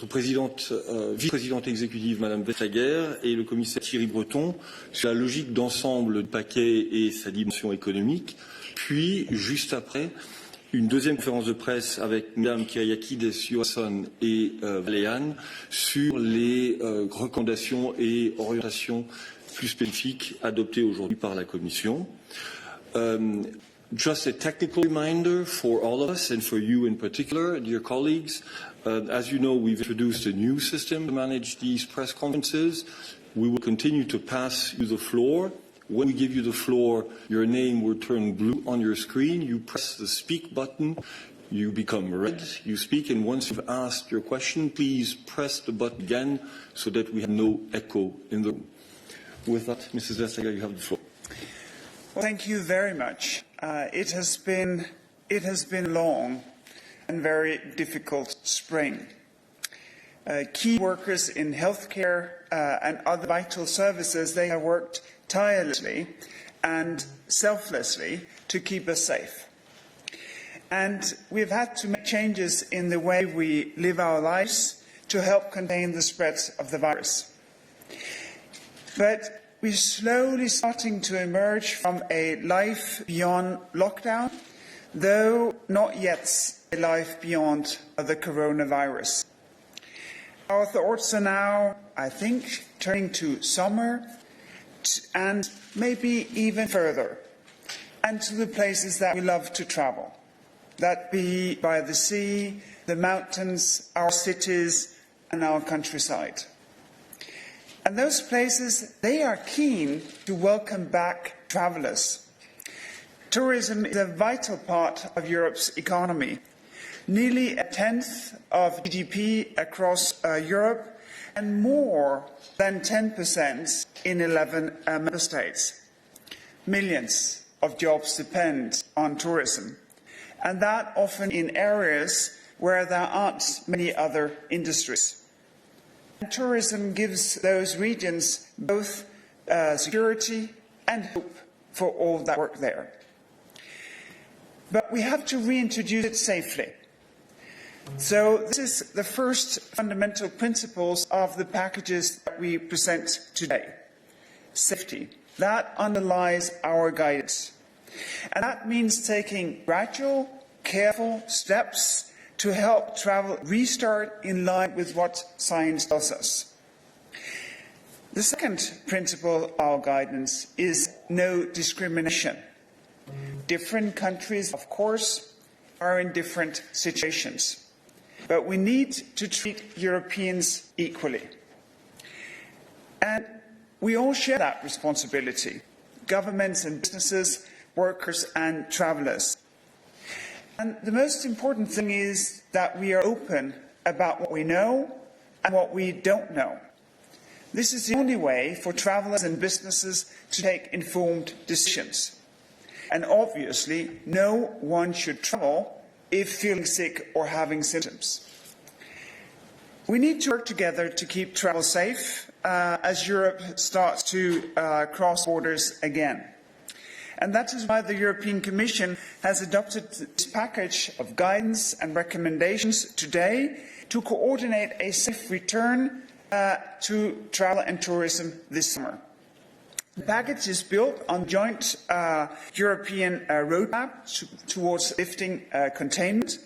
Vice-présidente exécutive Madame Vestager et le commissaire Thierry Breton sur la logique d'ensemble du paquet et sa dimension économique. Puis, juste après, une deuxième conférence de presse avec Mme Kyriakides, Johansson et Valéane sur les recommandations et orientations plus spécifiques adoptées aujourd'hui par la Commission. Just a technical reminder for all of us and for you in particular, dear colleagues. As you know, we've introduced a new system to manage these press conferences. We will continue to pass you the floor. When we give you the floor, your name will turn blue on your screen. You press the speak button. You become red. You speak, and once you've asked your question, please press the button again so that we have no echo in the room. With that, Mrs. Vestager, you have the floor. Well, thank you very much. It has been long and very difficult spring. Key workers in healthcare and other vital services, they have worked tirelessly and selflessly to keep us safe. And we've had to make changes in the way we live our lives to help contain the spread of the virus. But we're slowly starting to emerge from a life beyond lockdown, though not yet a life beyond the coronavirus. Our thoughts are now, I think, turning to summer and maybe even further, and to the places that we love to travel. That be by the sea, the mountains, our cities, and our countryside. And those places, they are keen to welcome back travellers. Tourism is a vital part of Europe's economy. Nearly a tenth of GDP across Europe and more than 10% in 11 member states. Millions of jobs depend on tourism, and that often in areas where there aren't many other industries. And tourism gives those regions both security and hope for all that work there. But we have to reintroduce it safely. So this is the first fundamental principles of the packages that we present today. Safety. That underlies our guidance. And that means taking gradual, careful steps to help travel restart in line with what science tells us. The second principle of our guidance is no discrimination. Different countries, of course, are in different situations. But we need to treat Europeans equally. And we all share that responsibility, governments and businesses, workers and travellers. And the most important thing is that we are open about what we know and what we don't know. This is the only way for travellers and businesses to take informed decisions. And obviously, no one should travel if feeling sick or having symptoms. We need to work together to keep travel safe as Europe starts to cross borders again. And that is why the European Commission has adopted this package of guidance and recommendations today to coordinate a safe return to travel and tourism this summer. The package is built on joint European roadmap towards lifting containment,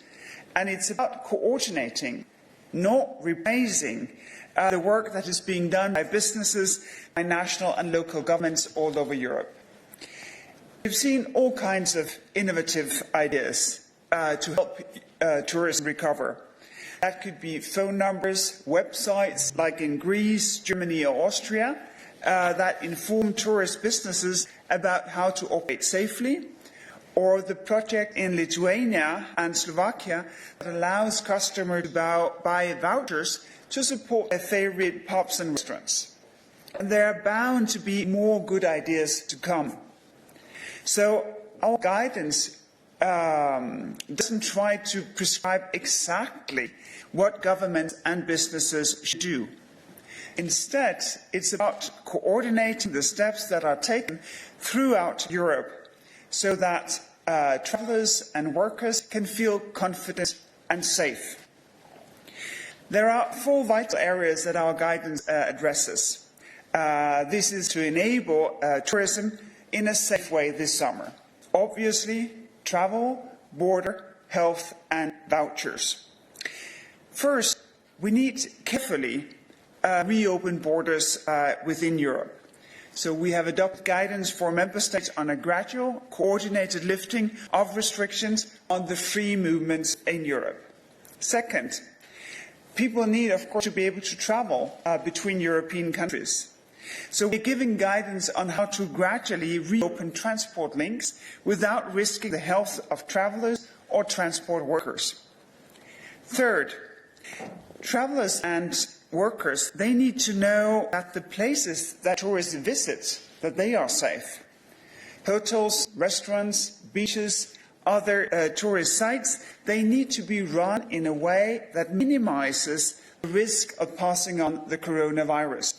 and it's about coordinating, not replacing the work that is being done by businesses, by national and local governments all over Europe. We've seen all kinds of innovative ideas to help tourism recover. That could be phone numbers, websites like in Greece, Germany or Austria that inform tourist businesses about how to operate safely, or the project in Lithuania and Slovakia that allows customers to buy vouchers to support their favorite pubs and restaurants. And there are bound to be more good ideas to come. So our guidance doesn't try to prescribe exactly what governments and businesses should do. Instead, it's about coordinating the steps that are taken throughout Europe so that travellers and workers can feel confident and safe. There are 4 vital areas that our guidance addresses. This is to enable tourism in a safe way this summer. Obviously, travel, border, health and vouchers. First, we need carefully reopen borders within Europe. So we have adopted guidance for member states on a gradual, coordinated lifting of restrictions on the free movements in Europe. Second, people need, of course, to be able to travel between European countries. So we're giving guidance on how to gradually reopen transport links without risking the health of travellers or transport workers. Third, travellers and workers, they need to know that the places that tourists visit, that they are safe. Hotels, restaurants, beaches, other tourist sites, they need to be run in a way that minimises the risk of passing on the coronavirus.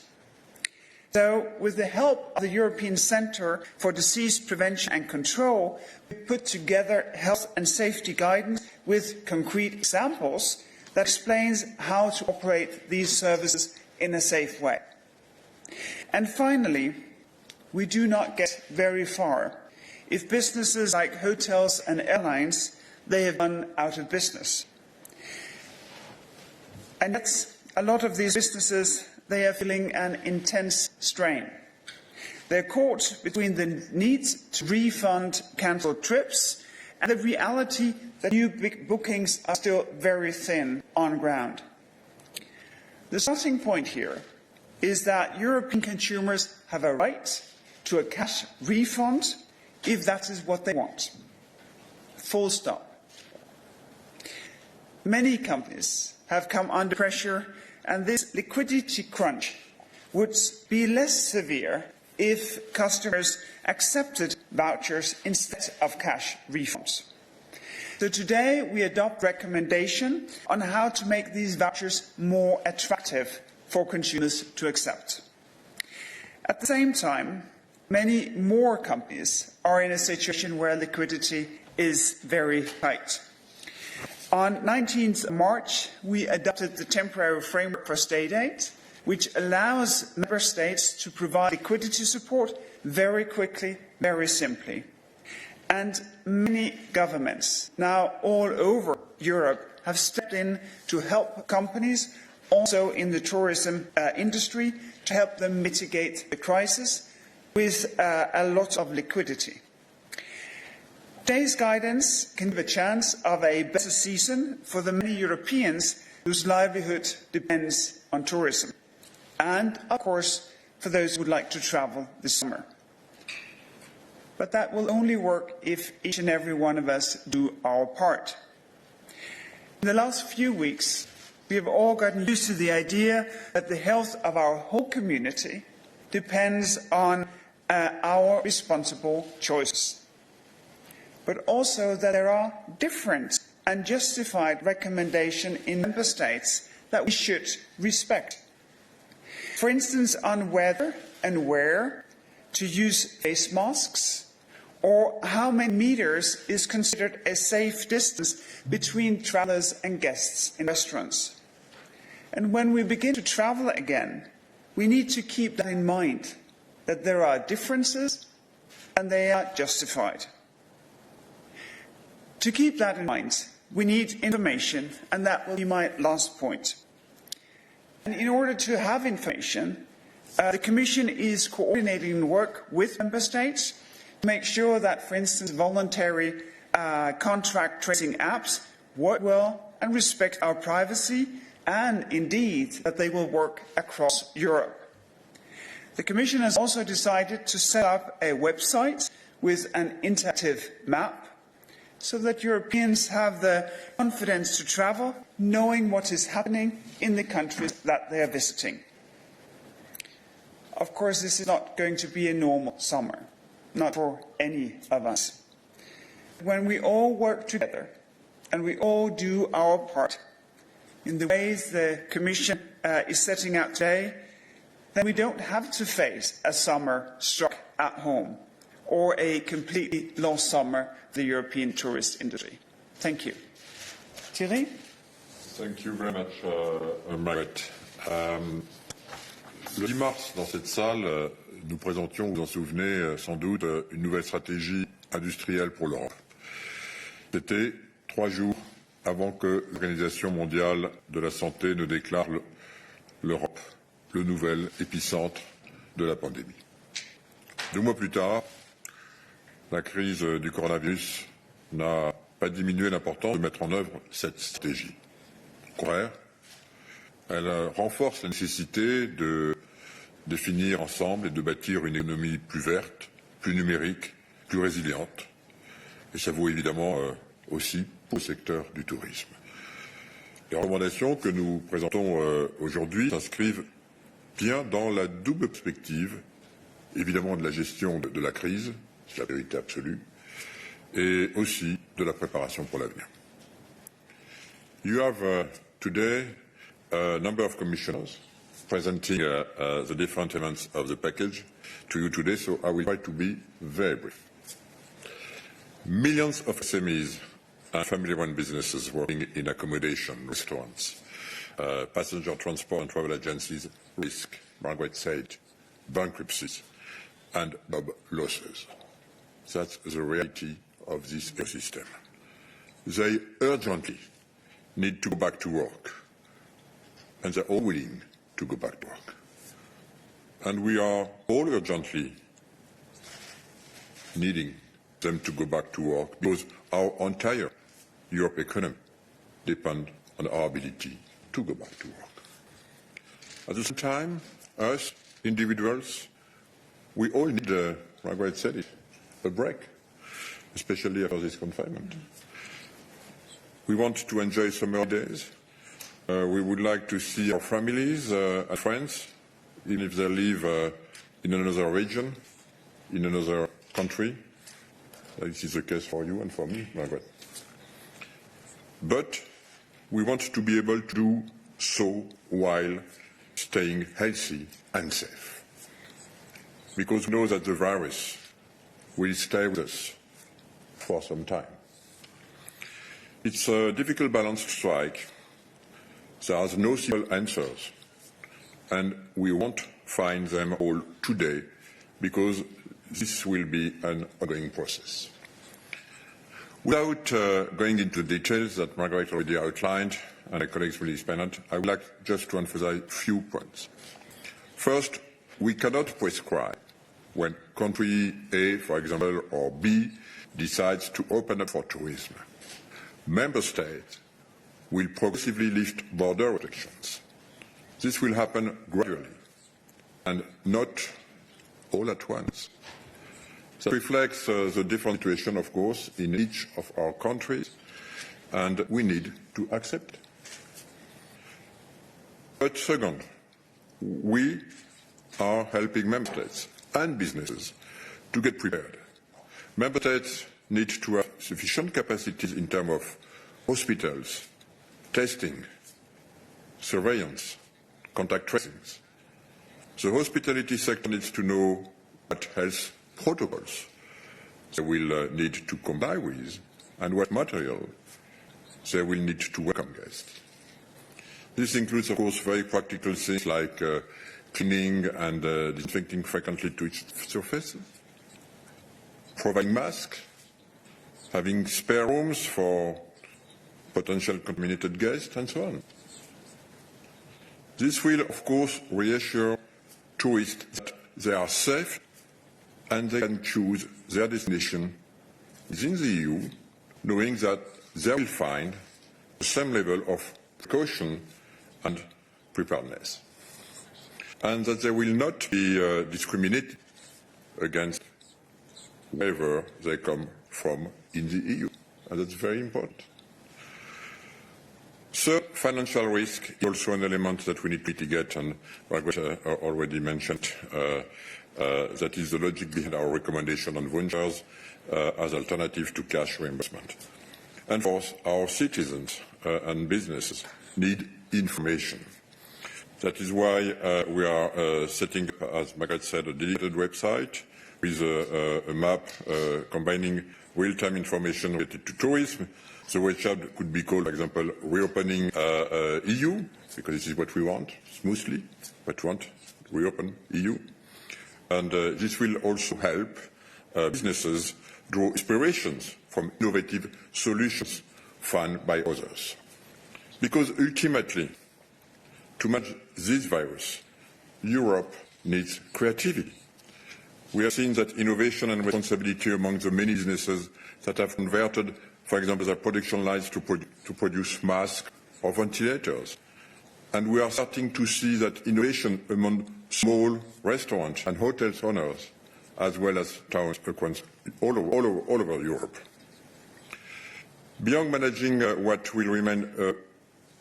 So, with the help of the European Centre for Disease Prevention and Control, we put together health and safety guidance with concrete examples that explains how to operate these services in a safe way. And finally, we do not get very far if businesses like hotels and airlines, they have gone out of business. And yet, a lot of these businesses, they are feeling an intense strain. They're caught between the need to refund cancelled trips and the reality that new bookings are still very thin on ground. The starting point here is that European consumers have a right to a cash refund if that is what they want. Full stop. Many companies have come under pressure, and this liquidity crunch would be less severe if customers accepted vouchers instead of cash refunds. So today we adopt a recommendation on how to make these vouchers more attractive for consumers to accept. At the same time, many more companies are in a situation where liquidity is very tight. On 19th March, we adopted the temporary framework for state aid, which allows member states to provide liquidity support very quickly, very simply. And many governments now all over Europe have stepped in to help companies, also in the tourism industry, to help them mitigate the crisis with a lot of liquidity. Today's guidance can give a chance of a better season for the many Europeans whose livelihood depends on tourism, and, of course, for those who would like to travel this summer. But that will only work if each and every one of us do our part. In the last few weeks, we have all gotten used to the idea that the health of our whole community depends on our responsible choices, but also that there are different and justified recommendations in member states that we should respect. For instance, on whether and where to use face masks, or how many meters is considered a safe distance between travellers and guests in restaurants. And when we begin to travel again, we need to keep that in mind, that there are differences and they are justified. To keep that in mind, we need information, and that will be my last point. And in order to have information, the Commission is coordinating work with member states to make sure that, for instance, voluntary contract tracing apps work well and respect our privacy, and indeed that they will work across Europe. The Commission has also decided to set up a website with an interactive map so that Europeans have the confidence to travel, knowing what is happening in the countries that they are visiting. Of course, this is not going to be a normal summer, not for any of us. When we all work together and we all do our part in the ways the Commission is setting out today, then we don't have to face a summer struck at home or a completely lost summer for the European tourist industry. Thank you. Thierry? Thank you very much, Margaret. Le 10 mars, dans cette salle, nous présentions, vous vous en souvenez sans doute, une nouvelle stratégie industrielle pour l'Europe. C'était 3 jours avant que l'Organisation mondiale de la santé ne déclare l'Europe le nouvel épicentre de la pandémie. 2 mois plus tard, la crise du coronavirus n'a pas diminué l'importance de mettre en œuvre cette stratégie. Au contraire, elle renforce la nécessité de définir ensemble et de bâtir une économie plus verte, plus numérique, plus résiliente. Et ça vaut évidemment aussi pour le secteur du tourisme. Les recommandations que nous présentons aujourd'hui s'inscrivent bien dans la double perspective, évidemment de la gestion de la crise, c'est la priorité absolue, et aussi de la préparation pour l'avenir. You have today a number of commissioners presenting the different elements of the package to you today, so I will try to be very brief. Millions of SMEs and family-run businesses working in accommodation, restaurants, passenger transport and travel agencies risk, Margaret said, bankruptcies and job losses. That's the reality of this ecosystem. They urgently need to go back to work, and they're all willing to go back to work. And we are all urgently needing them to go back to work because our entire European economy depends on our ability to go back to work. At the same time, us, individuals, we all need, Margaret said it, a break, especially after this confinement. We want to enjoy summer days. We would like to see our families and friends, even if they live in another region, in another country. This is the case for you and for me, Margaret. But we want to be able to do so while staying healthy and safe. Because we know that the virus will stay with us for some time. It's a difficult balance to strike. There are no simple answers, and we won't find them all today because this will be an ongoing process. Without going into the details that Margaret already outlined and my colleagues will expand on, I would like just to emphasize a few points. First, we cannot prescribe when country A, for example, or B decides to open up for tourism. Member States will progressively lift border restrictions. This will happen gradually and not all at once. That reflects the different situation, of course, in each of our countries, and we need to accept it. But second, we are helping member states and businesses to get prepared. Member states need to have sufficient capacities in terms of hospitals, testing, surveillance, contact tracing. The hospitality sector needs to know what health protocols they will need to comply with and what material they will need to welcome guests. This includes, of course, very practical things like cleaning and disinfecting frequently to each surface, providing masks, having spare rooms for potential contaminated guests, and so on. This will, of course, reassure tourists that they are safe and they can choose their destination within the EU, knowing that they will find the same level of precaution and preparedness, and that they will not be discriminated against wherever they come from in the EU, and that's very important. Third, financial risk is also an element that we need to mitigate, and Margaret already mentioned that is the logic behind our recommendation on vouchers as alternative to cash reimbursement. And fourth, our citizens and businesses need information. That is why we are setting up, as Margaret said, a dedicated website with a map combining real-time information related to tourism. The website could be called, for example, Reopening EU, because this is what we want, smoothly, but we want reopen EU. And this will also help businesses draw inspirations from innovative solutions found by others. Because ultimately, to manage this virus, Europe needs creativity. We have seen that innovation and responsibility among the many businesses that have converted, for example, their production lines to produce masks or ventilators. And we are starting to see that innovation among small restaurants and hotels owners, as well as towns all over Europe. Beyond managing what will remain a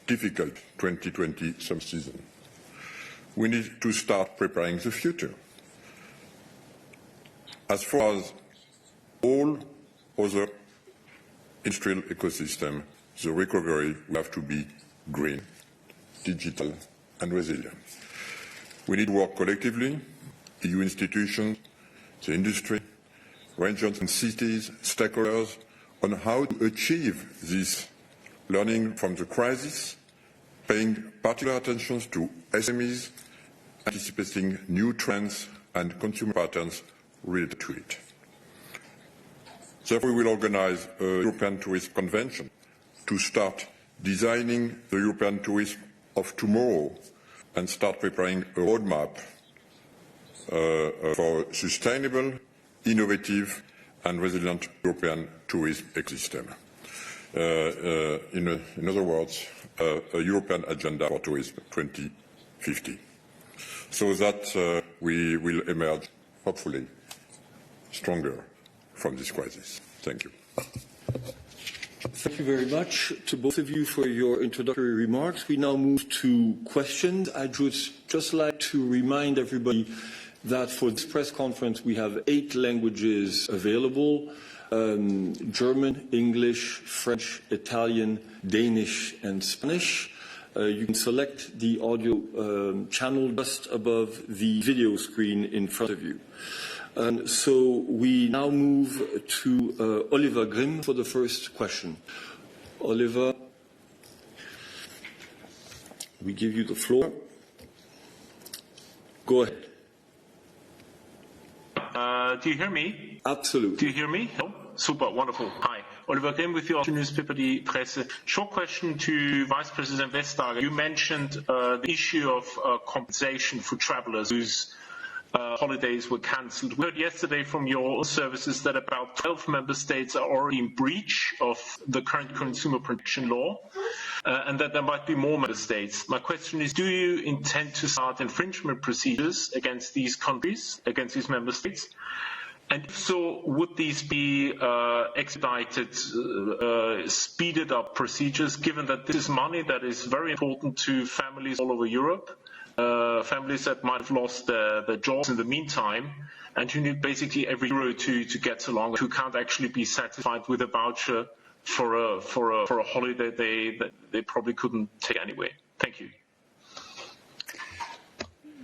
difficult 2020 summer season, we need to start preparing the future. As far as all other industrial ecosystem, the recovery will have to be green, digital and resilient. We need to work collectively, EU institutions, the industry, regions and cities, stakeholders, on how to achieve this, learning from the crisis, paying particular attention to SMEs, anticipating new trends and consumer patterns related to it. Therefore, we will organise a European Tourism Convention to start designing the European tourism of tomorrow and start preparing a roadmap for a sustainable, innovative and resilient European tourism ecosystem. In other words, a European agenda for tourism 2050, so that we will emerge, hopefully, stronger from this crisis. Thank you. Thank you very much to both of you for your introductory remarks. We now move to questions. I'd just like to remind everybody that for this press conference we have 8 languages available: German, English, French, Italian, Danish and Spanish. You can select the audio channel just above the video screen in front of you. So we now move to Oliver Grimm for the first question. Oliver, we give you the floor. Go ahead. Do you hear me? Absolutely. Do you hear me? Oh, super, wonderful. Hi. Oliver Grimm with your newspaper, Die Presse. Short question to Vice President Vestager. You mentioned the issue of compensation for travelers whose holidays were cancelled. We heard yesterday from your services that about 12 member states are already in breach of the current consumer protection law, and that there might be more member states. My question is, do you intend to start infringement procedures against these countries, against these member states? And if so, would these be expedited, speeded up procedures, given that this is money that is very important to families all over Europe? Families that might have lost their jobs in the meantime, and who need basically every euro to get along, who can't actually be satisfied with a voucher for a holiday they probably couldn't take anyway. Thank you.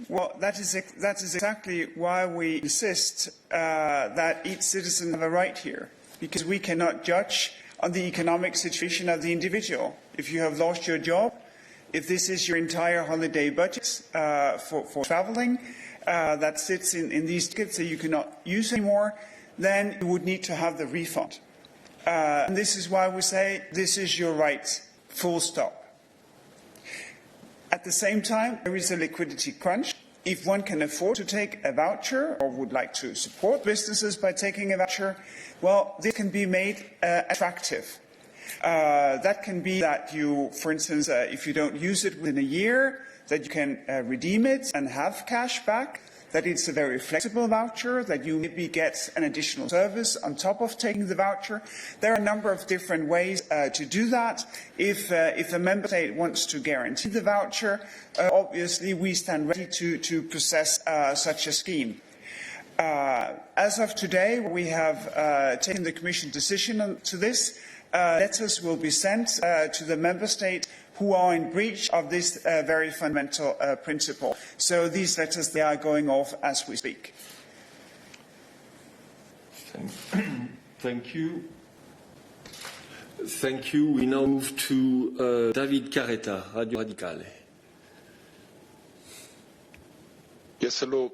Well, that is exactly why we insist that each citizen have a right here, because we cannot judge on the economic situation of the individual. If you have lost your job, if this is your entire holiday budget for traveling that sits in these tickets that you cannot use anymore, then you would need to have the refund. And this is why we say this is your right, full stop. At the same time, there is a liquidity crunch. If one can afford to take a voucher or would like to support businesses by taking a voucher, well, this can be made attractive. That can be that you, for instance, if you don't use it within a year, that you can redeem it and have cash back, that it's a very flexible voucher, that you maybe get an additional service on top of taking the voucher. There are a number of different ways to do that. If a member state wants to guarantee the voucher, obviously we stand ready to process such a scheme. As of today, we have taken the Commission decision to this. Letters will be sent to the member state who are in breach of this very fundamental principle. So these letters, they are going off as we speak. Thank you. Thank you. We now move to David Carretta, Radio Radicale. Yes, hello.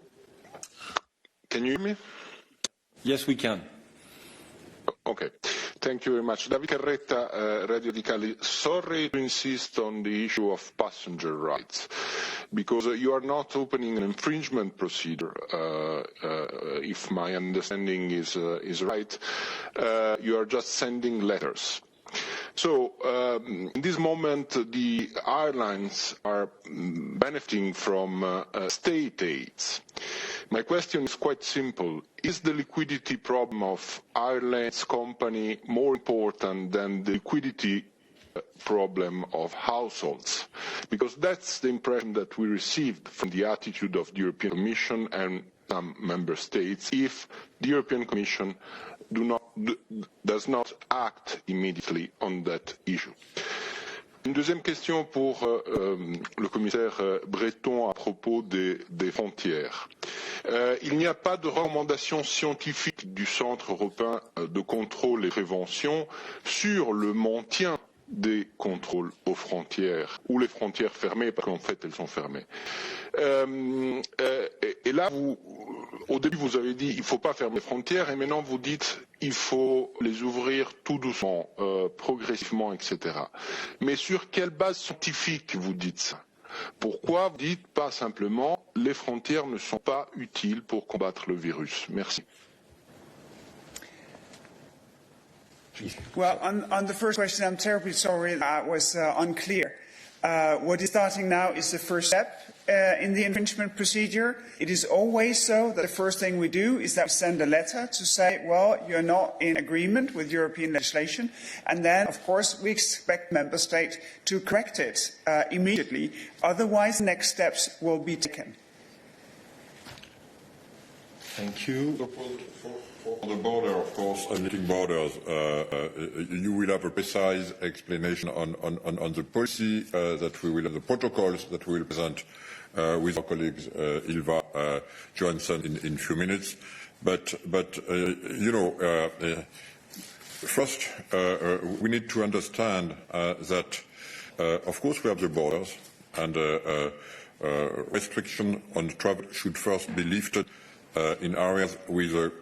Can you hear me? Yes, we can. Okay. Thank you very much. David Carretta, Radio Radicale. Sorry to insist on the issue of passenger rights, because you are not opening an infringement procedure, if my understanding is right. You are just sending letters. So, in this moment, the airlines are benefiting from state aids. My question is quite simple. Is the liquidity problem of airlines company more important than the liquidity problem of households? Because that's the impression that we received from the attitude of the European Commission and some member states if the European Commission does not act immediately on that issue. Une deuxième question pour le commissaire Breton à propos des frontières. Il n'y a pas de recommandation scientifique du Centre européen de contrôle et prévention sur le maintien des contrôles aux frontières, ou les frontières fermées, parce qu'en fait elles sont fermées. Et là, au début vous avez dit il ne faut pas fermer les frontières, et maintenant vous dites il faut les ouvrir tout doucement, progressivement, etc. Mais sur quelle base scientifique vous dites ça? Pourquoi vous dites pas simplement les frontières ne sont pas utiles pour combattre le virus? Merci. Well, on the first question, I'm terribly sorry that was unclear. What is starting now is the first step in the infringement procedure. It is always so that the first thing we do is that we send a letter to say, well, you're not in agreement with European legislation. And then, of course, we expect member state to correct it immediately. Otherwise, next steps will be taken. Thank you. For the border, of course, lifting borders, you will have a precise explanation on the policy that we will, the protocols that we will present with our colleagues Ylva Johansson in a few minutes. But you know, first we need to understand that, of course, we have the borders, and restriction on travel should first be lifted in areas with a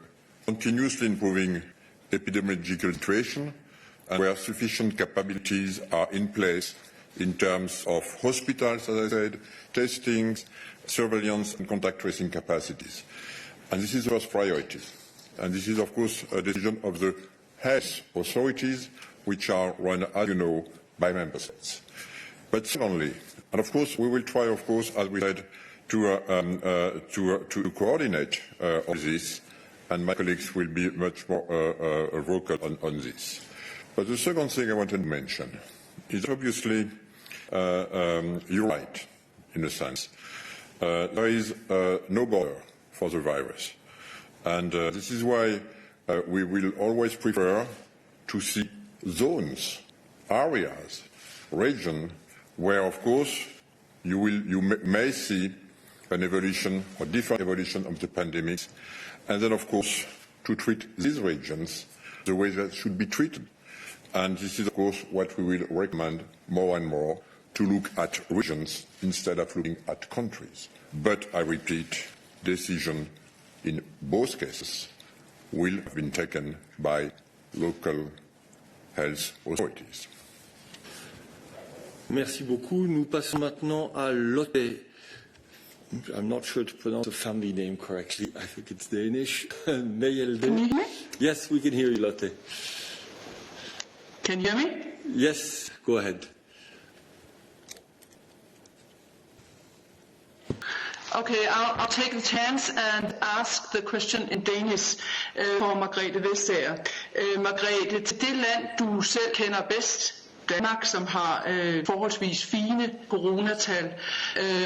continuously improving epidemiological situation and where sufficient capabilities are in place in terms of hospitals, as I said, testing, surveillance and contact tracing capacities. And this is the first priority. And this is, of course, a decision of the health authorities, which are run, as you know, by member states. But secondly, and of course, we will try, of course, as we said, to coordinate all this, and my colleagues will be much more vocal on this. But the second thing I wanted to mention is obviously you're right, in a sense. There is no border for the virus. And this is why we will always prefer to see zones, areas, regions, where, of course, you may see an evolution or different evolution of the pandemic, and then, of course, to treat these regions the way that should be treated. And this is, of course, what we will recommend more and more, to look at regions instead of looking at countries. But I repeat, decision in both cases will have been taken by local health authorities. Merci beaucoup. Nous passons maintenant à Lotte. I'm not sure to pronounce the family name correctly. I think it's Danish. Can you hear me? Yes, we can hear you, Lotte. Can you hear me? Yes, go ahead. Okay, I'll take the chance and ask the question in Danish for Margrethe Vestager. Margrethe, til det land, du selv kender bedst, Danmark, som har forholdsvis fine coronatal,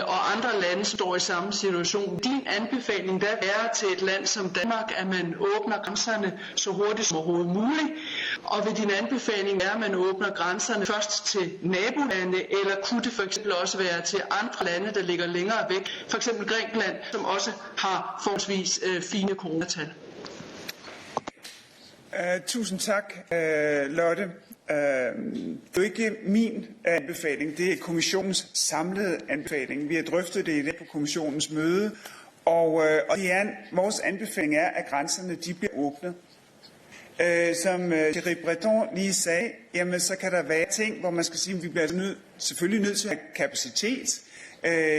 og andre lande står i samme situation. Din anbefaling der er til et land som Danmark, at man åbner grænserne så hurtigt som overhovedet muligt, og vil din anbefaling være, at man åbner grænserne først til nabolande, eller kunne det for eksempel også være til andre lande, der ligger længere væk, for eksempel Grækenland, som også har forholdsvis fine coronatal? Tusind tak, Lotte. Det er ikke min anbefaling, det er kommissionens samlede anbefaling. Vi har drøftet det i dag på kommissionens møde, og vores anbefaling er, at grænserne de bliver åbnet. Som Thierry Breton lige sagde, jamen så kan der være ting, hvor man skal sige, at vi bliver selvfølgelig nødt til at have kapacitet.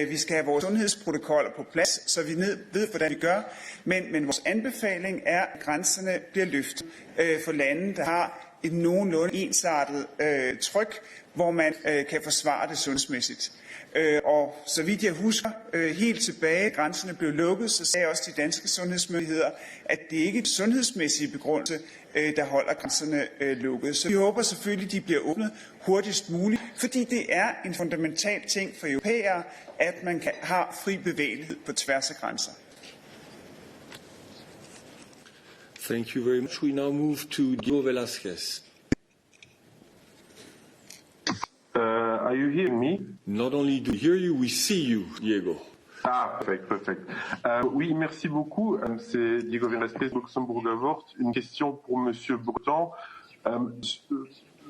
Vi skal have vores sundhedsprotokoller på plads, så vi ved, hvordan vi gør. Men vores anbefaling er, at grænserne bliver løftet for lande, der har et nogenlunde ensartet tryk, hvor man kan forsvare det sundhedsmæssigt. Og så vidt jeg husker, helt tilbage, grænserne blev lukket, så sagde også de danske sundhedsmyndigheder, at det ikke er et sundhedsmæssig begrundelse, der holder grænserne lukket. Så vi håber selvfølgelig, de bliver åbnet hurtigst muligt, fordi det er en fundamental ting for europæere, at man har fri bevægelighed på tværs af grænser. Thank you very much. We now move to Diego Velasquez. Are you hearing me? Not only do we hear you, we see you, Diego. Ah, perfect. Oui, merci beaucoup. C'est Diego Velasquez, Luxembourg-Vort. Une question pour Monsieur Breton.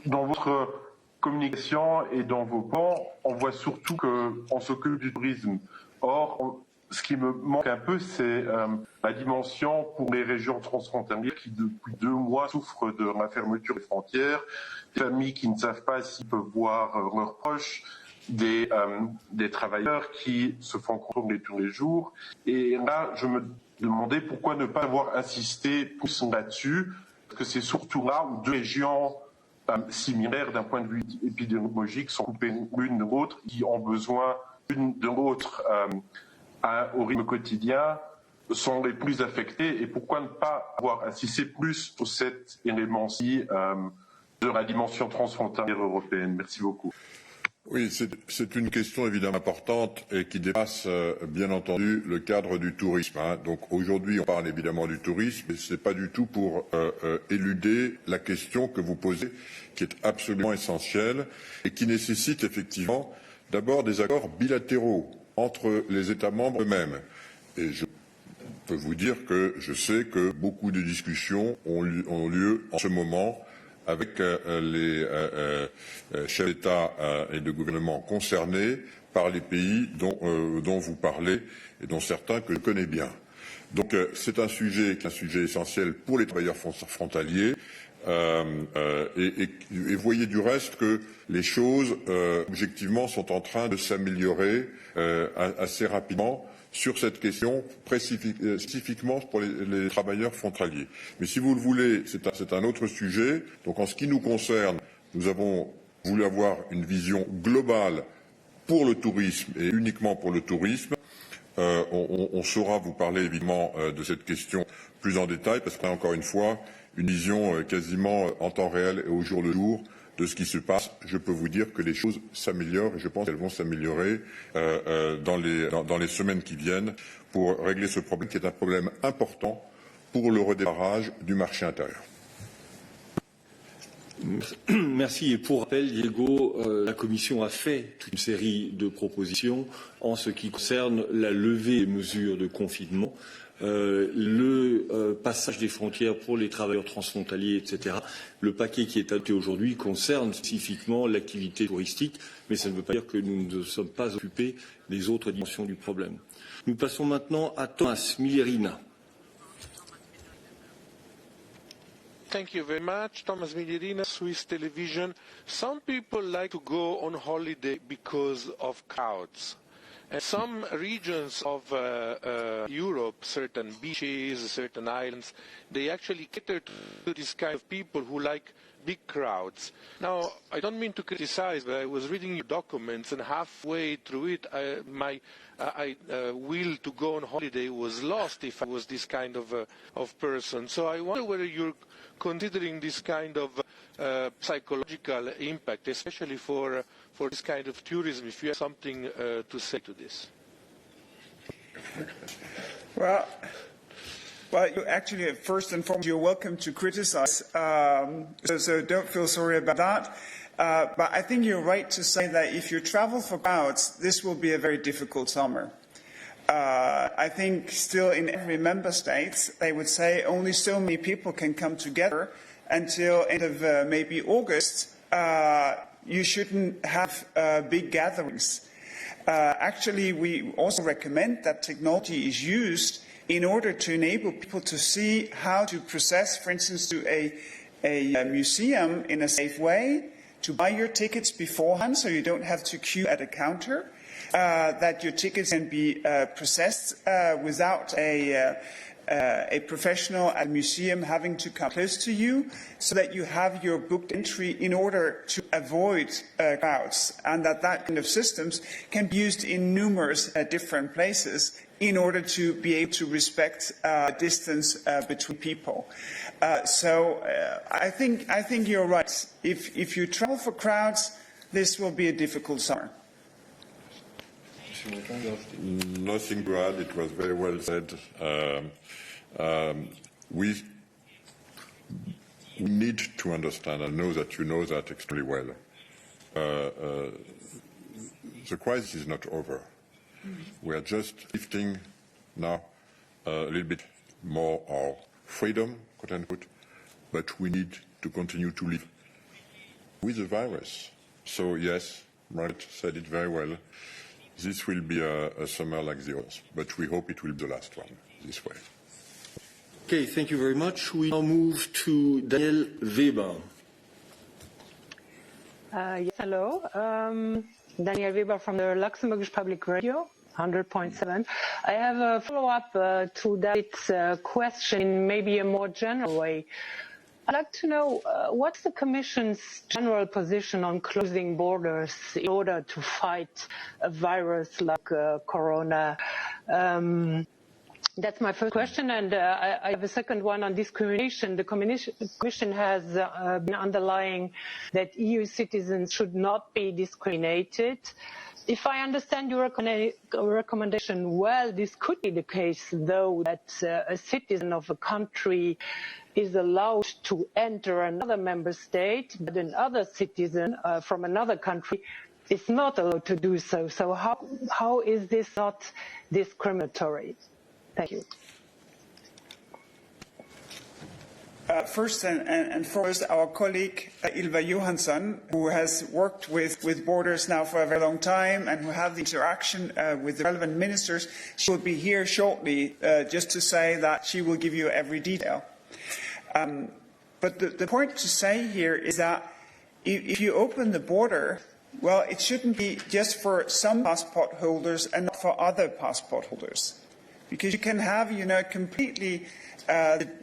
Dans votre communication et dans vos plans, on voit surtout qu'on s'occupe du tourisme. Or, ce qui me manque un peu, c'est la dimension pour les régions transfrontalières qui, depuis 2 mois, souffrent de la fermeture des frontières, des familles qui ne savent pas s'ils peuvent voir leurs proches, des travailleurs qui se font contrôler tous les jours. Et là, je me demandais pourquoi ne pas avoir insisté plus là-dessus, parce que c'est surtout là où 2 régions similaires d'un point de vue épidémiologique sont coupées l'une de l'autre, qui ont besoin l'une de l'autre au rythme quotidien, sont les plus affectés. Et pourquoi ne pas avoir insisté plus sur cet élément-ci de la dimension transfrontalière européenne? Merci beaucoup. Oui, c'est une question évidemment importante et qui dépasse bien entendu le cadre du tourisme. Donc aujourd'hui, on parle évidemment du tourisme, mais ce n'est pas du tout pour éluder la question que vous posez, qui est absolument essentielle et qui nécessite effectivement d'abord des accords bilatéraux entre les États membres eux-mêmes. Et je peux vous dire que je sais que beaucoup de discussions ont lieu en ce moment avec les chefs d'État et de gouvernement concernés par les pays dont vous parlez et dont certains que je connais bien. Donc c'est un sujet qui est un sujet essentiel pour les travailleurs frontaliers. Et voyez du reste que les choses, objectivement, sont en train de s'améliorer assez rapidement sur cette question, spécifiquement pour les travailleurs frontaliers. Mais si vous le voulez, c'est un autre sujet. Donc en ce qui nous concerne, nous avons voulu avoir une vision globale pour le tourisme et uniquement pour le tourisme. On saura vous parler évidemment de cette question plus en détail parce qu'on a encore une fois une vision quasiment en temps réel et au jour le jour de ce qui se passe. Je peux vous dire que les choses s'améliorent et je pense qu'elles vont s'améliorer dans les semaines qui viennent pour régler ce problème qui est un problème important pour le redémarrage du marché intérieur. Merci. Et pour rappel, Diego, la Commission a fait toute une série de propositions en ce qui concerne la levée des mesures de confinement, le passage des frontières pour les travailleurs transfrontaliers, etc. Le paquet qui est adopté aujourd'hui concerne spécifiquement l'activité touristique, mais ça ne veut pas dire que nous ne sommes pas occupés des autres dimensions du problème. Nous passons maintenant à Thomas Millerina. Thank you very much. Thomas Miglierina, Swiss Television. Some people like to go on holiday because of crowds. And some regions of Europe, certain beaches, certain islands, they actually cater to this kind of people who like big crowds. Now, I don't mean to criticize, but I was reading your documents, and halfway through it, my will to go on holiday was lost if I was this kind of person. So I wonder whether you're considering this kind of psychological impact, especially for this kind of tourism, if you have something to say to this. Well, you actually, first and foremost, you're welcome to criticize, so don't feel sorry about that. But I think you're right to say that if you travel for crowds, this will be a very difficult summer. I think still in every member state, they would say only so many people can come together until end of maybe August. You shouldn't have big gatherings. Actually, we also recommend that technology is used in order to enable people to see how to process, for instance, to a museum in a safe way, to buy your tickets beforehand so you don't have to queue at a counter, that your tickets can be processed without a professional at a museum having to come close to you, so that you have your booked entry in order to avoid crowds, and that kind of systems can be used in numerous different places in order to be able to respect distance between people. So I think you're right. If you travel for crowds, this will be a difficult summer. Nothing to add. It was very well said. We need to understand, and know that you know that extremely well. The crisis is not over. We are just lifting now a little bit more our freedom, quote unquote, but we need to continue to live with the virus. So yes, Marit said it very well. This will be a summer like the others, but we hope it will be the last one this way. Okay, thank you very much. We now move to Daniel Weber. Yes, hello. Daniel Weber from the Luxembourgish Public Radio, 100.7. I have a follow-up to David's question in maybe a more general way. I'd like to know what's the Commission's general position on closing borders in order to fight a virus like corona? That's my first question, and I have a second one on discrimination. The Commission has been underlying that EU citizens should not be discriminated. If I understand your recommendation well, this could be the case, though, that a citizen of a country is allowed to enter another member state, but another citizen from another country is not allowed to do so. So how is this not discriminatory? Thank you. First and foremost, our colleague Ylva Johansson, who has worked with borders now for a very long time and who have the interaction with the relevant ministers, she will be here shortly just to say that she will give you every detail. But the point to say here is that if you open the border, well, it shouldn't be just for some passport holders and not for other passport holders. Because you can have, completely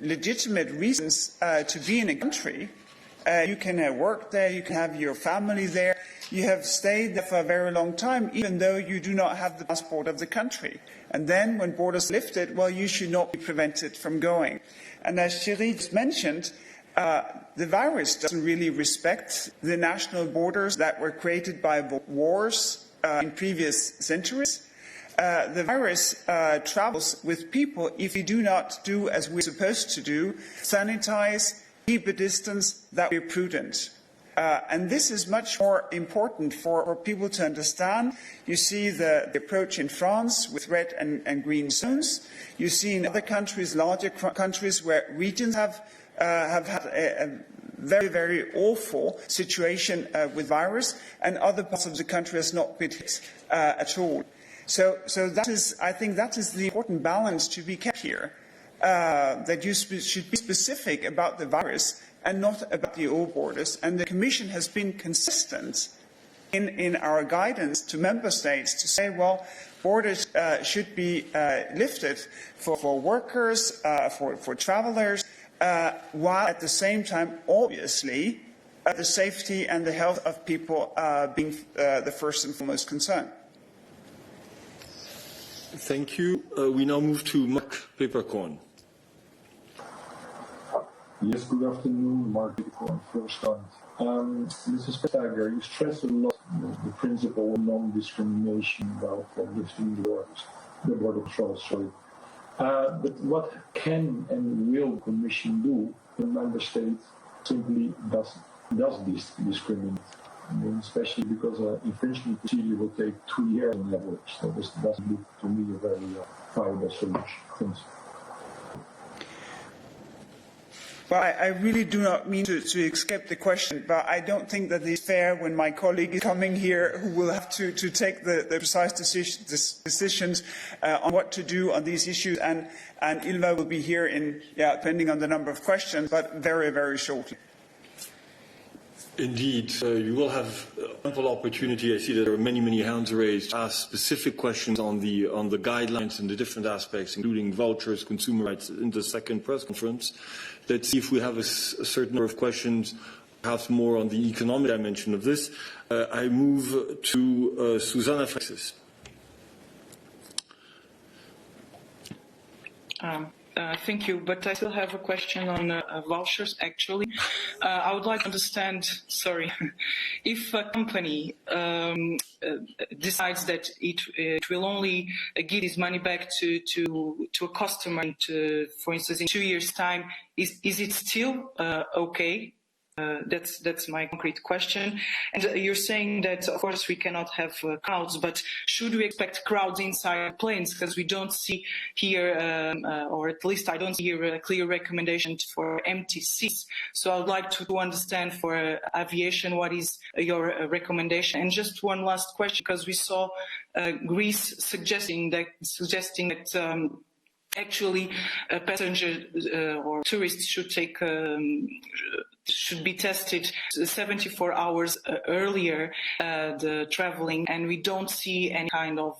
legitimate reasons to be in a country. You can have worked there, you can have your family there, you have stayed there for a very long time, even though you do not have the passport of the country. And then when borders lifted, well, you should not be prevented from going. And as Thierry just mentioned, the virus doesn't really respect the national borders that were created by wars in previous centuries. The virus travels with people if you do not do as we're supposed to do, sanitize, keep a distance, that we're prudent. And this is much more important for people to understand. You see the approach in France with red and green zones. You see in other countries, larger countries, where regions have had a very, very awful situation with virus, and other parts of the country has not been hit at all. So that is, I think that is the important balance to be kept here, that you should be specific about the virus and not about the old borders. And the Commission has been consistent in our guidance to member states to say, well, borders should be lifted for workers, for travelers, while at the same time, obviously, the safety and the health of people being the first and foremost concern. Thank you. We now move to Mark Peppercorn. Yes, good afternoon, Mark Peppercorn, First Time. Mrs. Vestager, you stress a lot the principle of non-discrimination about lifting the border controls. But what can and will the Commission do when a member state simply does discriminate? I mean, especially because infringement procedure will take 2 years on average. So this doesn't look to me a very viable solution. Thanks. Well, I really do not mean to escape the question, but I don't think that it's fair when my colleague is coming here who will have to take the precise decisions on what to do on these issues, and Ilva will be here depending on the number of questions, but very, very shortly. Indeed, you will have ample opportunity. I see that there are many hands raised to ask specific questions on the guidelines and the different aspects, including vouchers, consumer rights, in the second press conference. Let's see if we have a certain number of questions, perhaps more on the economic dimension of this. I move to Susanna Frexis. Thank you, but I still have a question on vouchers, actually. I would like to understand, if a company decides that it will only give this money back to a customer, for instance, in 2 years' time, is it still okay? That's my concrete question. And you're saying that, of course, we cannot have crowds, but should we expect crowds inside planes? Because we don't see here, or at least I don't see here a clear recommendation for empty seats. So I would like to understand for aviation, what is your recommendation? And just one last question, because we saw Greece suggesting that actually passengers or tourists should be tested 74 hours earlier the traveling, and we don't see any kind of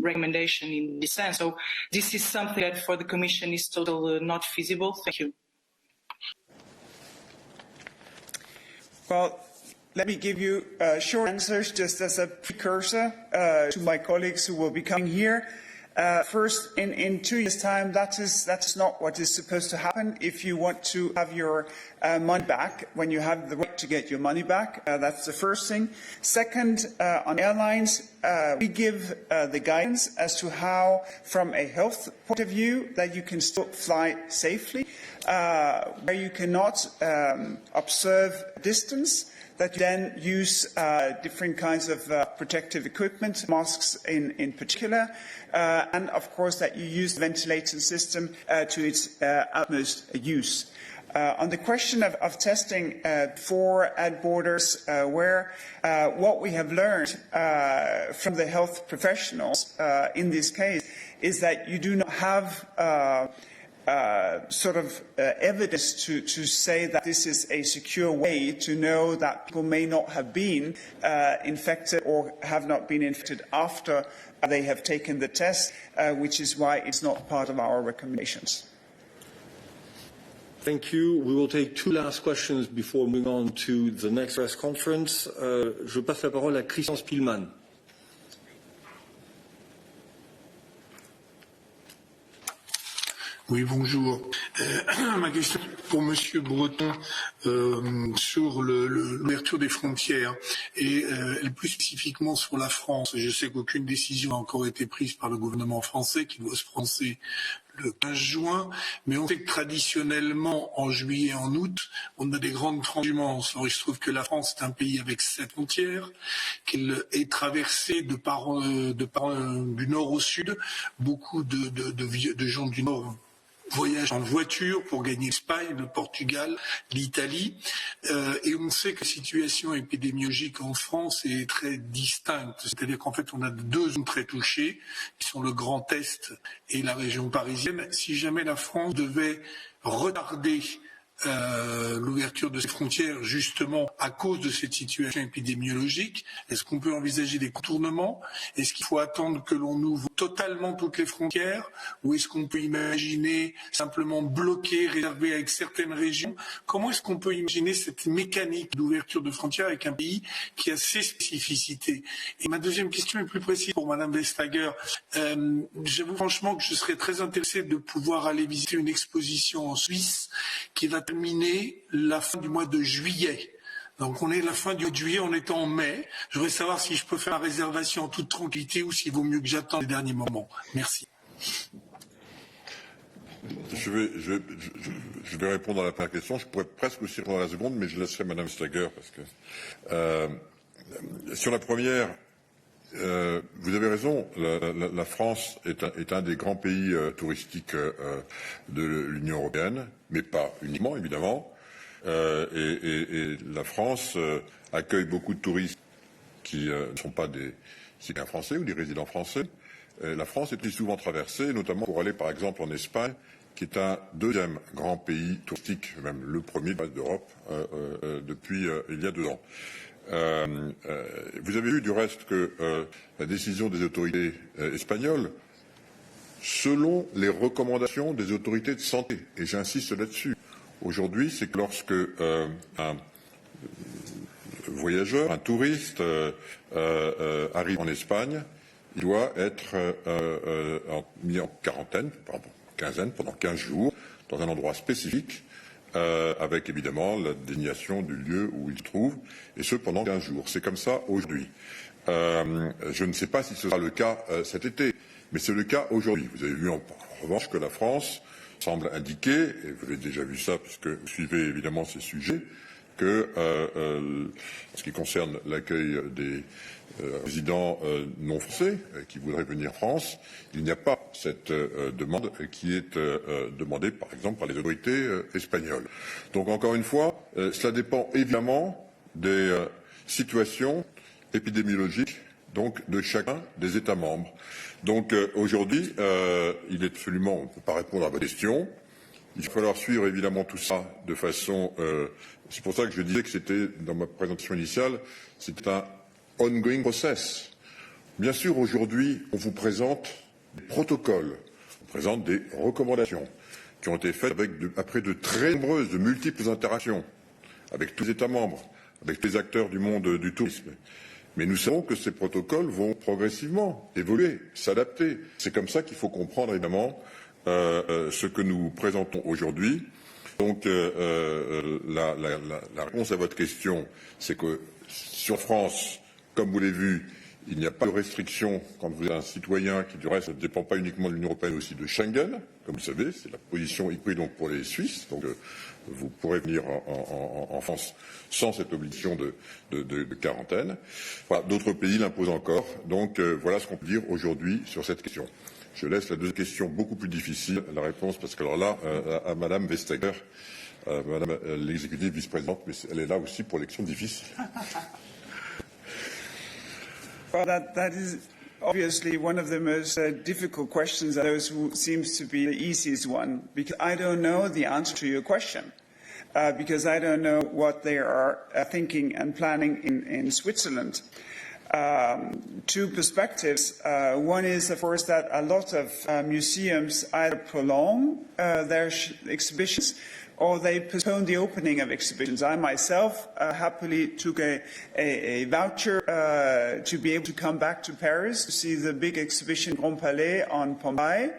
recommendation in this sense. So this is something that for the Commission is totally not feasible. Thank you. Well, let me give you short answers just as a precursor to my colleagues who will be coming here. First, in 2 years' time, that's not what is supposed to happen. If you want to have your money back, when you have the right to get your money back, that's the first thing. Second, on airlines, we give the guidance as to how, from a health point of view, that you can still fly safely, where you cannot observe distance, that you then use different kinds of protective equipment, masks in particular, and of course that you use the ventilation system to its utmost use. On the question of testing at borders, what we have learned from the health professionals in this case is that you do not have evidence to say that this is a secure way to know that people may not have been infected or have not been infected after they have taken the test, which is why it's not part of our recommendations. Thank you. We will take two last questions before moving on to the next press conference. Je passe la parole à Christian Spielmann. Oui, bonjour. Ma question pour Monsieur Breton sur l'ouverture des frontières et plus spécifiquement sur la France. Je sais qu'aucune décision n'a encore été prise par le gouvernement français qui doit se prononcer le 15 juin, mais on sait que traditionnellement, en juillet et en août, on a des grandes transhumances. Alors, il se trouve que la France est un pays avec 7 frontières, qu'elle est traversée du nord au sud. Beaucoup de gens du nord voyagent en voiture pour gagner l'Espagne, le Portugal, l'Italie. Et on sait que la situation épidémiologique en France est très distincte. C'est-à-dire qu'en fait, on a 2 zones très touchées, qui sont le Grand Est et la région parisienne. Si jamais la France devait retarder l'ouverture de ses frontières justement à cause de cette situation épidémiologique, est-ce qu'on peut envisager des contournements? Est-ce qu'il faut attendre que l'on ouvre totalement toutes les frontières, ou est-ce qu'on peut imaginer simplement bloquer, réserver avec certaines régions? Comment est-ce qu'on peut imaginer cette mécanique d'ouverture de frontières avec un pays qui a ses spécificités? Et ma deuxième question est plus précise pour Madame Vestager. J'avoue franchement que je serais très intéressé de pouvoir aller visiter une exposition en Suisse qui va terminer la fin du mois de juillet. Donc on est la fin du mois de juillet, on est en mai. Je voudrais savoir si je peux faire la réservation en toute tranquillité ou s'il vaut mieux que j'attende les derniers moments. Merci. Je vais répondre à la première question. Je pourrais presque aussi répondre à la seconde, mais je laisserai Madame Stager parce que Sur la première, vous avez raison, la France est un des grands pays touristiques de l'Union européenne, mais pas uniquement, évidemment. Et la France accueille beaucoup de touristes qui ne sont pas des citoyens français ou des résidents français. La France est plus souvent traversée, notamment pour aller par exemple en Espagne, qui est un deuxième grand pays touristique, même le premier d'Europe, depuis il y a 2 ans. Vous avez vu du reste que la décision des autorités espagnoles, selon les recommandations des autorités de santé, et j'insiste là-dessus, aujourd'hui, c'est que lorsque un voyageur, un touriste arrive en Espagne, il doit être mis en quarantaine, quinzaine, pendant 15 jours, dans un endroit spécifique, avec évidemment la désignation du lieu où il se trouve, et ce pendant 15 jours. C'est comme ça aujourd'hui. Je ne sais pas si ce sera le cas cet été, mais c'est le cas aujourd'hui. Vous avez vu en revanche que la France semble indiquer, et vous avez déjà vu ça puisque vous suivez évidemment ces sujets, que en ce qui concerne l'accueil des résidents non français qui voudraient venir en France, il n'y a pas cette demande qui est demandée par exemple par les autorités espagnoles. Donc encore une fois, cela dépend évidemment des situations épidémiologiques donc de chacun des États membres. Donc aujourd'hui, il est absolument, on ne peut pas répondre à votre question. Il va falloir suivre évidemment tout ça de façon. C'est pour ça que je disais que c'était dans ma présentation initiale, c'était un ongoing process. Bien sûr, aujourd'hui, on vous présente des protocoles, on vous présente des recommandations qui ont été faites après de très nombreuses, de multiples interactions avec tous les États membres, avec les acteurs du monde du tourisme. Mais nous savons que ces protocoles vont progressivement évoluer, s'adapter. C'est comme ça qu'il faut comprendre évidemment ce que nous présentons aujourd'hui. Donc la réponse à votre question, c'est que sur France, comme vous l'avez vu, il n'y a pas de restriction quand vous êtes un citoyen qui, du reste, ne dépend pas uniquement de l'Union européenne, mais aussi de Schengen. Comme vous le savez, c'est la position y compris donc pour les Suisses. Donc vous pourrez venir en France sans cette obligation de quarantaine. Voilà, d'autres pays l'imposent encore. Donc voilà ce qu'on peut dire aujourd'hui sur cette question. Je laisse la deuxième question beaucoup plus difficile, la réponse, parce que alors là, à Madame Vestager, Madame l'exécutive vice-présidente, mais elle est là aussi pour l'élection difficile. Well, that is obviously one of the most difficult questions, and those who seems to be the easiest one, because I don't know the answer to your question, because I don't know what they are thinking and planning in Switzerland. 2 perspectives. One is, of course, that a lot of museums either prolong their exhibitions or they postpone the opening of exhibitions. I myself happily took a voucher to be able to come back to Paris to see the big exhibition Grand Palais on Pompeii,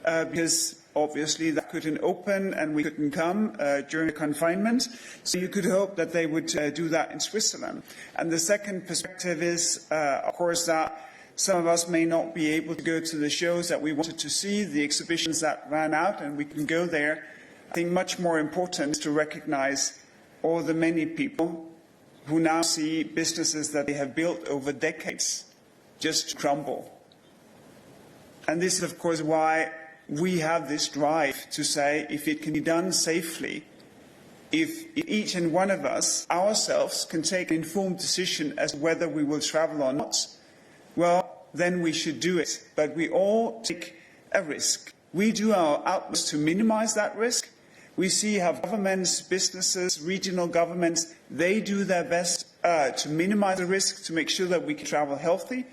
because obviously that couldn't open and we couldn't come during the confinement. So you could hope that they would do that in Switzerland. And the second perspective is, of course, that some of us may not be able to go to the shows that we wanted to see, the exhibitions that ran out, and we can go there. I think much more important is to recognize all the many people who now see businesses that they have built over decades just crumble. And this is, of course, why we have this drive to say if it can be done safely, if each and one of us ourselves can take an informed decision as to whether we will travel or not, well, then we should do it. But we all take a risk. We do our utmost to minimize that risk. We see how governments, businesses, regional governments, they do their best to minimize the risk, to make sure that we can travel healthy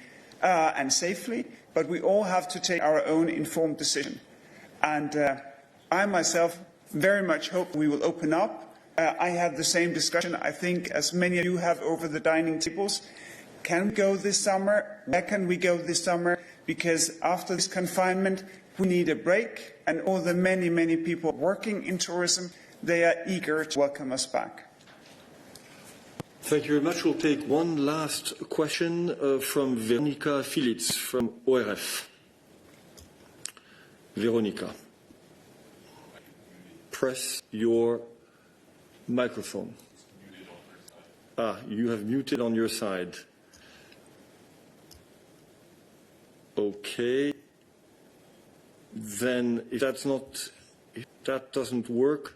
and safely. But we all have to take our own informed decision. And I myself very much hope we will open up. I had the same discussion, I think, as many of you have over the dining tables. Can we go this summer? Where can we go this summer? Because after this confinement, we need a break. And all the many, many people working in tourism, they are eager to welcome us back. Thank you very much. We'll take one last question from Veronika Filitz from ORF. Veronika, press your microphone. You have muted on your side. Okay. Then, if that doesn't work,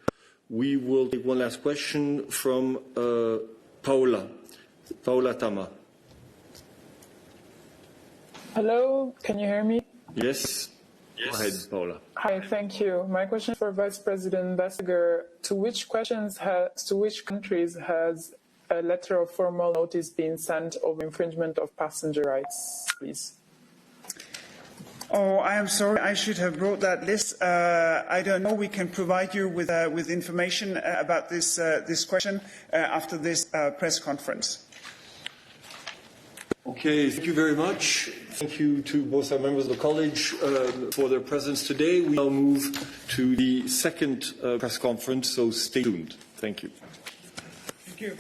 we will take one last question from Paola Tama. Hello, can you hear me? Yes. Go ahead, Paola. Hi, thank you. My question for Vice President Vestager: to which countries has a letter of formal notice been sent of infringement of passenger rights, please? Oh, I am sorry. I should have brought that list. I don't know. We can provide you with information about this question after this press conference. Okay, thank you very much. Thank you to both our members of the college for their presence today. We now move to the second press conference, so stay tuned. Thank you. Thank you.